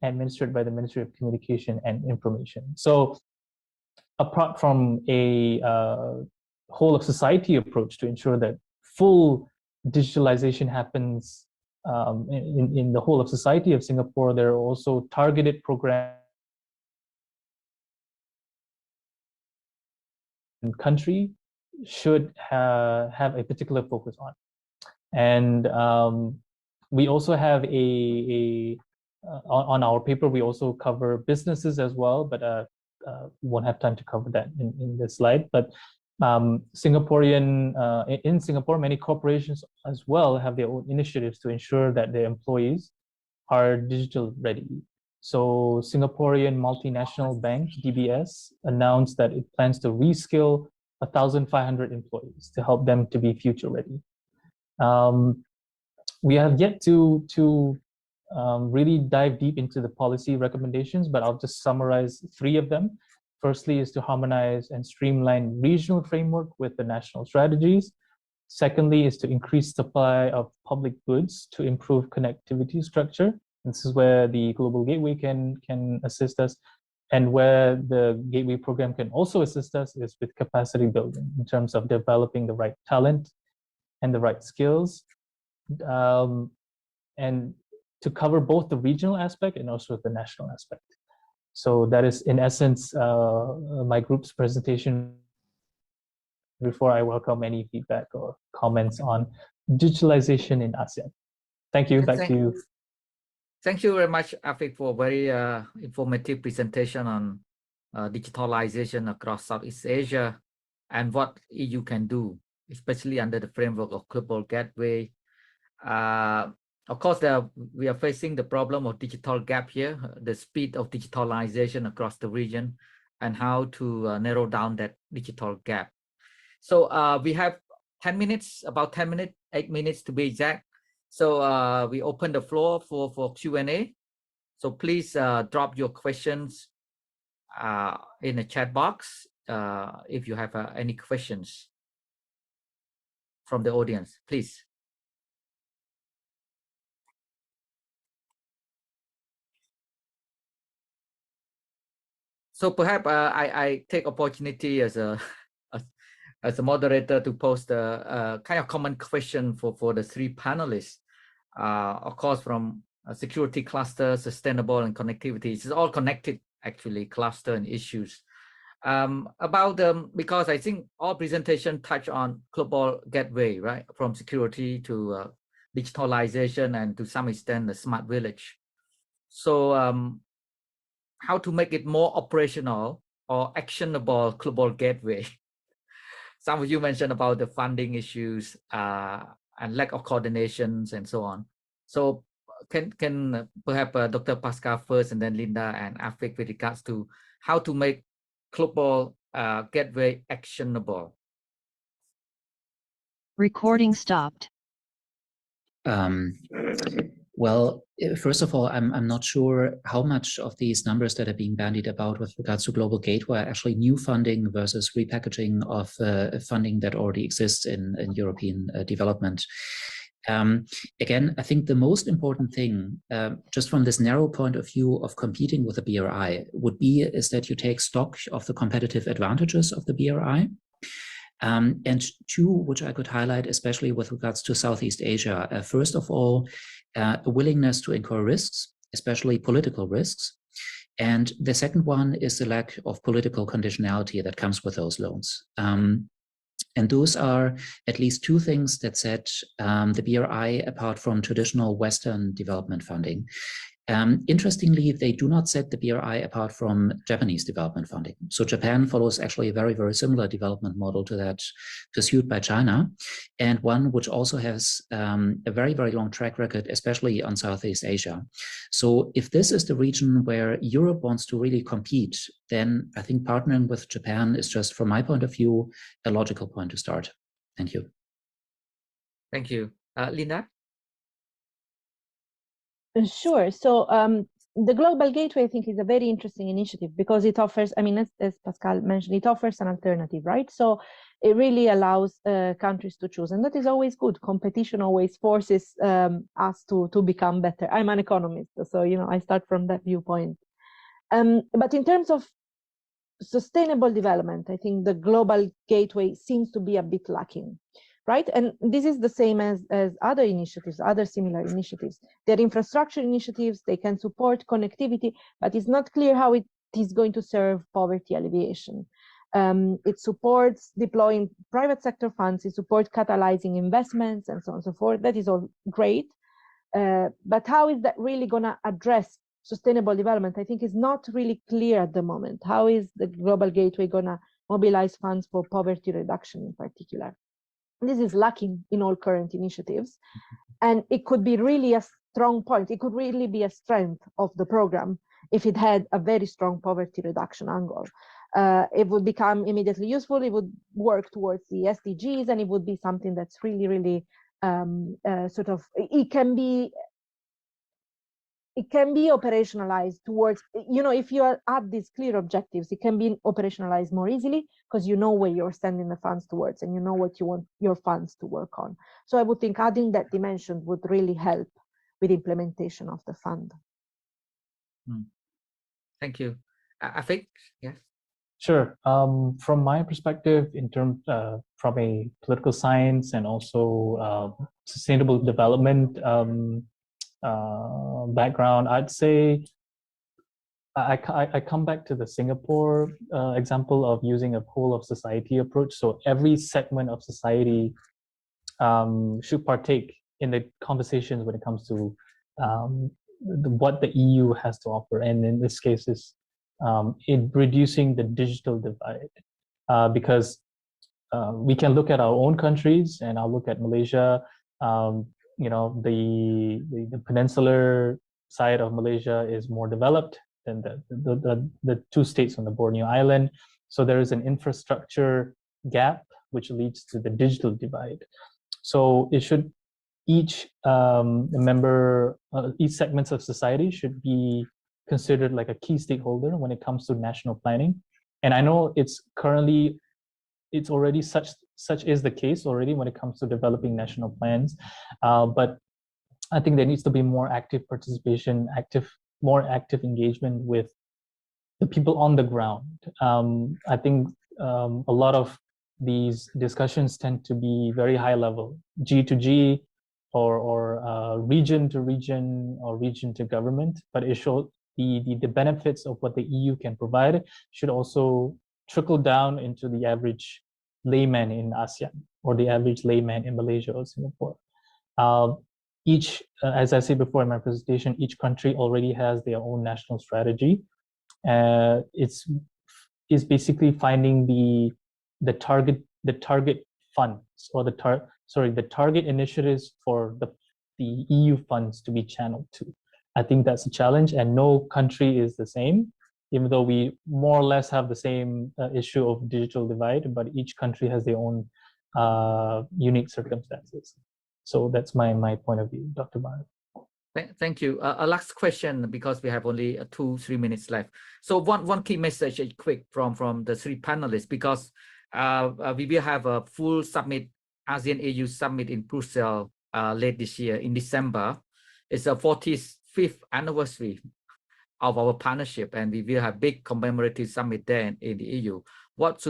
administered by the Ministry of Communication and Information. So apart from a whole of society approach to ensure that full digitalization happens in the whole of society of Singapore, there are also targeted programs country should have a particular focus on. And we also have on our paper, we also cover businesses as well, but won't have time to cover that in this slide. But in Singapore, many corporations as well have their own initiatives to ensure that their employees are digital ready. So Singaporean multinational bank, DBS, announced that it plans to reskill 1,500 employees to help them to be future ready. We have yet to really dive deep into the policy recommendations, but I'll just summarize 3 of them. Firstly is to harmonize and streamline regional framework with the national strategies. Secondly is to increase supply of public goods to improve connectivity structure. This is where the Global Gateway can assist us. And where the Gateway program can also assist us is with capacity building in terms of developing the right talent and the right skills. And to cover both the regional aspect and also the national aspect. So that is, in essence, my group's presentation before I welcome any feedback or comments on digitalization in ASEAN. Thank you. Back to you. Thank you very much, Afik, for a very informative presentation on digitalization across Southeast Asia and what EU can do, especially under the framework of Global Gateway. Of course, we are facing the problem of digital gap here, the speed of digitalization across the region, and how to narrow down that digital gap. So we have 10 minutes, about 10 minutes, 8 minutes to be exact. So we open the floor for Q&A. So please drop your questions in the chat box if you have any questions from the audience, please. So perhaps I take opportunity as a moderator to post a kind of common question for the three panelists. Of course, from security cluster, sustainable, and connectivity. It's all connected, actually, cluster and issues. Because I think all presentation touch on global gateway, right? From security to digitalization and to some extent the smart village. So how to make it more operational or actionable global gateway? Some of you mentioned about the funding issues and lack of coordinations and so on. So can perhaps Dr. Pascal first and then Linda and Afik with regards to how to make global gateway actionable. Recording stopped. Well, first of all, I'm not sure how much of these numbers that are being bandied about with regards to Global Gateway are actually new funding versus repackaging of funding that already exists in European development. Again, I think the most important thing, just from this narrow point of view of competing with the BRI, is that you take stock of the competitive advantages of the BRI. And two, which I could highlight, especially with regards to Southeast Asia. First of all, a willingness to incur risks, especially political risks. And the second one is the lack of political conditionality that comes with those loans. And those are at least two things that set the BRI apart from traditional Western development funding. Interestingly, they do not set the BRI apart from Japanese development funding. So Japan follows actually a very, very similar development model to that pursued by China, and one which also has a very, very long track record, especially on Southeast Asia. So if this is the region where Europe wants to really compete, then I think partnering with Japan is just, from my point of view, a logical point to start. Thank you. Thank you. Linda? Sure. So the Global Gateway, I think, is a very interesting initiative because it offers, I mean, as Pascal mentioned, it offers an alternative, right? So it really allows countries to choose, and that is always good. Competition always forces us to become better. I'm an economist, so, you know, I start from that viewpoint. But in terms of sustainable development, I think the Global Gateway seems to be a bit lacking. Right, and this is the same as other initiatives, other similar initiatives. They're infrastructure initiatives, they can support connectivity, but it's not clear how it is going to serve poverty alleviation. It supports deploying private sector funds, it supports catalyzing investments and so on and so forth. That is all great, but how is that really going to address sustainable development? I think is not really clear at the moment. How is the Global Gateway going to mobilize funds for poverty reduction in particular? This is lacking in all current initiatives, and it could be really a strong point. It could really be a strength of the program if it had a very strong poverty reduction angle. It would become immediately useful. It would work towards the SDGs, and it would be something that's really, really sort of, it can be operationalized towards, you know, if you add these clear objectives, it can be operationalized more easily because you know where you're sending the funds towards and you know what you want your funds to work on. So I would think adding that dimension would really help with implementation of the fund. Thank you. Afik, yes. Sure. From my perspective, in terms from a political science and also sustainable development background, I'd say I come back to the Singapore example of using a whole of society approach. So every segment of society should partake in the conversations when it comes to what the EU has to offer. And in this case is in reducing the digital divide, because we can look at our own countries, and I'll look at Malaysia. You know, the peninsular side of Malaysia is more developed than the two states on the Borneo Island. So there is an infrastructure gap which leads to the digital divide. So it should each each segments of society should be considered like a key stakeholder when it comes to national planning. And I know it's already such is the case already when it comes to developing national plans, but I think there needs to be more active participation, more active engagement with the people on the ground. I think a lot of these discussions tend to be very high level, G to G, or region to region, or region to government. But it should the benefits of what the EU can provide should also trickle down into the average layman in ASEAN, or the average layman in Malaysia or Singapore. As I said before in my presentation, each country already has their own national strategy. It's basically finding the target funds, or the target initiatives for the EU funds to be channeled to. I think that's a challenge, and no country is the same, even though we more or less have the same issue of digital divide, but each country has their own unique circumstances. So that's my point of view, Dr. Bharat. Thank you. A last question, because we have only 2-3 minutes left. So one key message, quick from the three panelists, because we will have a full summit, ASEAN AU summit in Brussels late this year in December. It's a 45th anniversary of our partnership, and we will have big commemorative summit there in the EU. What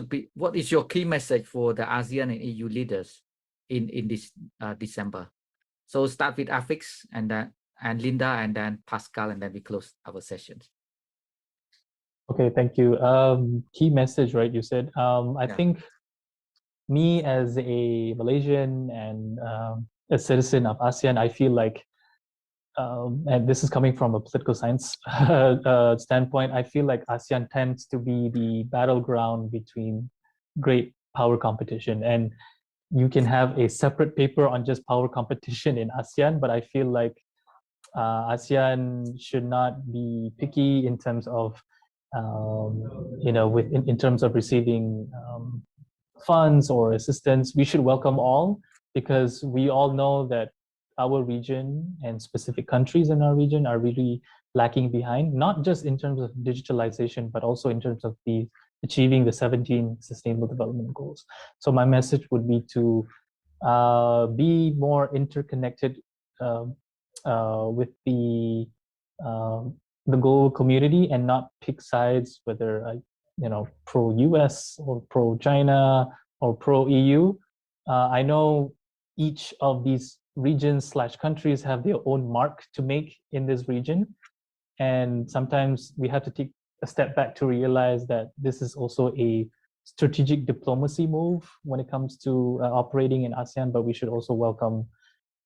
is your key message for the ASEAN and EU leaders in this December? So start with Afix, and Linda, and then Pascal, and then we close our sessions. Okay, thank you. Key message, right? You said. I think me as a Malaysian and a citizen of ASEAN, I feel like, and this is coming from a political science standpoint, I feel like ASEAN tends to be the battleground between great power competition. And you can have a separate paper on just power competition in ASEAN, but I feel like ASEAN should not be picky in terms of, in terms of receiving funds or assistance. We should welcome all, because we all know that our region and specific countries in our region are really lacking behind, not just in terms of digitalization, but also in terms of achieving the 17 Sustainable Development Goals. So my message would be to be more interconnected with the global community, and not pick sides, whether pro-US or pro-China or pro-EU. I know each of these regions/countries have their own mark to make in this region, and sometimes we have to take a step back to realize that this is also a strategic diplomacy move when it comes to operating in ASEAN. But we should also welcome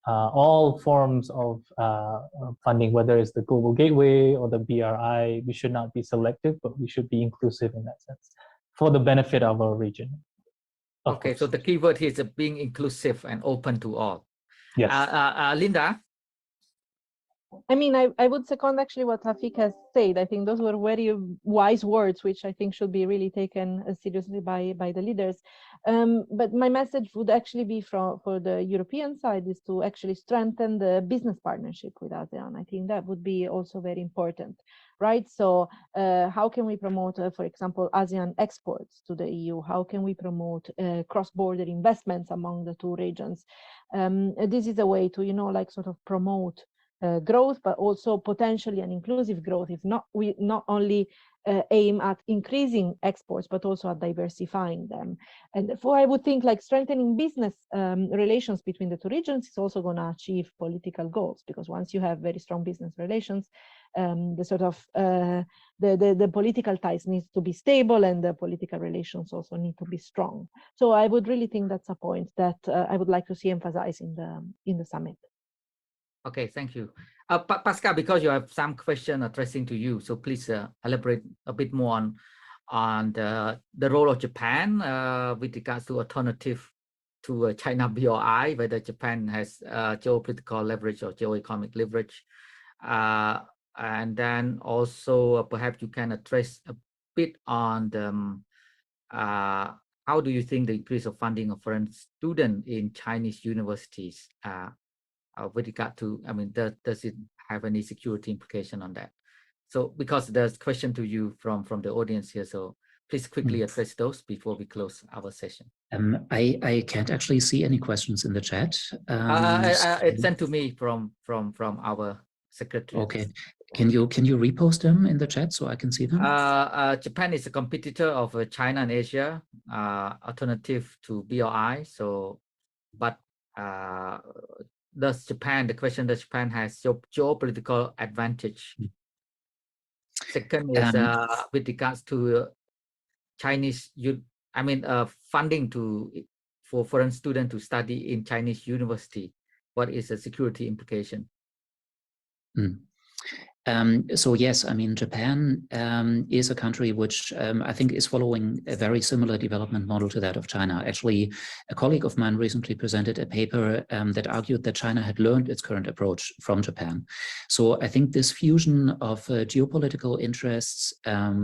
all forms of funding, whether it's the Global Gateway or the BRI. We should not be selective, but we should be inclusive in that sense, for the benefit of our region. Okay, so the key word here is being inclusive and open to all. Yes. Linda? I mean, I would second actually what Rafik has said. I think those were very wise words, which I think should be really taken seriously by the leaders. But my message would actually be for the European side is to actually strengthen the business partnership with ASEAN. I think that would be also very important, right? So how can we promote, for example, ASEAN exports to the EU? How can we promote cross-border investments among the two regions? This is a way to, sort of promote growth, but also potentially an inclusive growth. If not, we not only aim at increasing exports, but also at diversifying them. And therefore, I would think like strengthening business relations between the two regions is also going to achieve political goals, because once you have very strong business relations, the sort of the political ties needs to be stable, and the political relations also need to be strong. So I would really think that's a point that I would like to see emphasized in the summit. Okay, thank you. Pascal, because you have some question addressing to you, so please elaborate a bit more on the role of Japan with regards to alternative to China BRI, whether Japan has geopolitical leverage or geoeconomic leverage. And then also perhaps you can address a bit on the how do you think the increase of funding of foreign students in Chinese universities with regard to, I mean, does it have any security implication on that? So because there's question to you from the audience here, so please quickly address those before we close our session. I can't actually see any questions in the chat. It's sent to me from our secretary. Okay, can you repost them in the chat so I can see them? Japan is a competitor of China and Asia, alternative to BRI. So, but does Japan? The question: does Japan has geopolitical advantage? Second is with regards to Chinese, funding for foreign students to study in Chinese university. What is the security implication? So yes, I mean, Japan is a country which I think is following a very similar development model to that of China. Actually, a colleague of mine recently presented a paper that argued that China had learned its current approach from Japan. So I think this fusion of geopolitical interests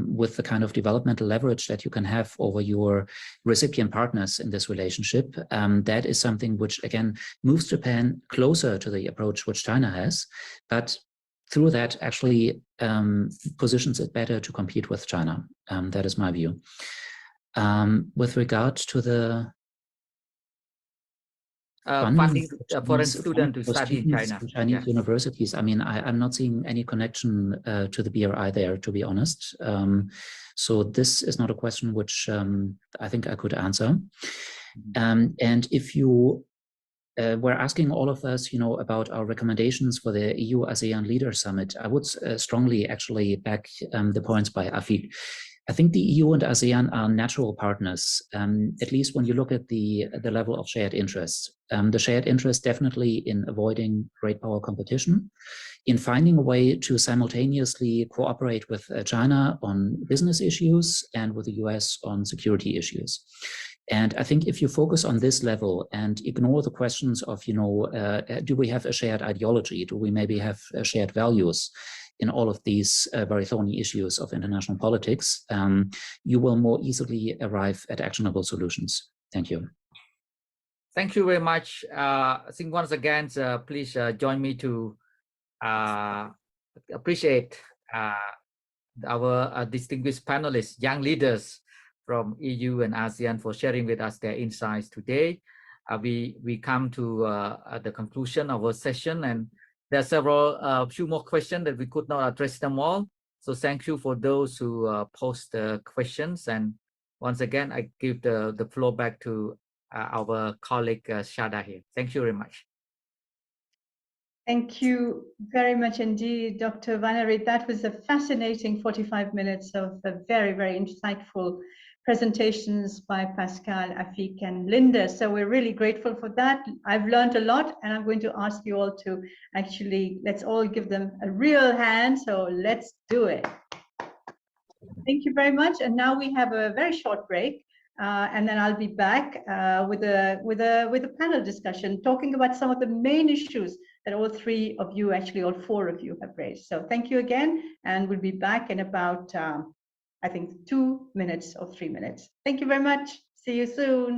with the kind of developmental leverage that you can have over your recipient partners in this relationship, that is something which, again, moves Japan closer to the approach which China has, but through that actually positions it better to compete with China. That is my view. With regard to the funding foreign students to study in China, Chinese universities, I mean, I'm not seeing any connection to the BRI there, to be honest. So this is not a question which I think I could answer. And if you we're asking all of us, about our recommendations for the EU-ASEAN Leaders Summit, I would strongly actually back the points by Afik. I think the EU and ASEAN are natural partners, at least when you look at the level of shared interests. The shared interest definitely in avoiding great power competition, in finding a way to simultaneously cooperate with China on business issues and with the US on security issues. And I think if you focus on this level and ignore the questions of, do we have a shared ideology? Do we maybe have shared values in all of these very thorny issues of international politics? You will more easily arrive at actionable solutions. Thank you. Thank you very much. I think once again, please join me to appreciate our distinguished panelists, young leaders from EU and ASEAN, for sharing with us their insights today. We come to the conclusion of our session, and there are several few more questions that we could not address them all. So thank you for those who post questions. And once again, I give the floor back to our colleague Shada here. Thank you very much. Thank you very much indeed, Dr. Vanarit. That was a fascinating 45 minutes of very, very insightful presentations by Pascal, Afik, and Linda. So we're really grateful for that. I've learned a lot, and I'm going to ask you all to actually, let's all give them a real hand. So let's do it. Thank you very much. And now we have a very short break. And then I'll be back with a panel discussion talking about some of the main issues that all three of you, actually all four of you, have raised. So thank you again, and we'll be back in about, I think, 2 minutes or 3 minutes. Thank you very much. See you soon.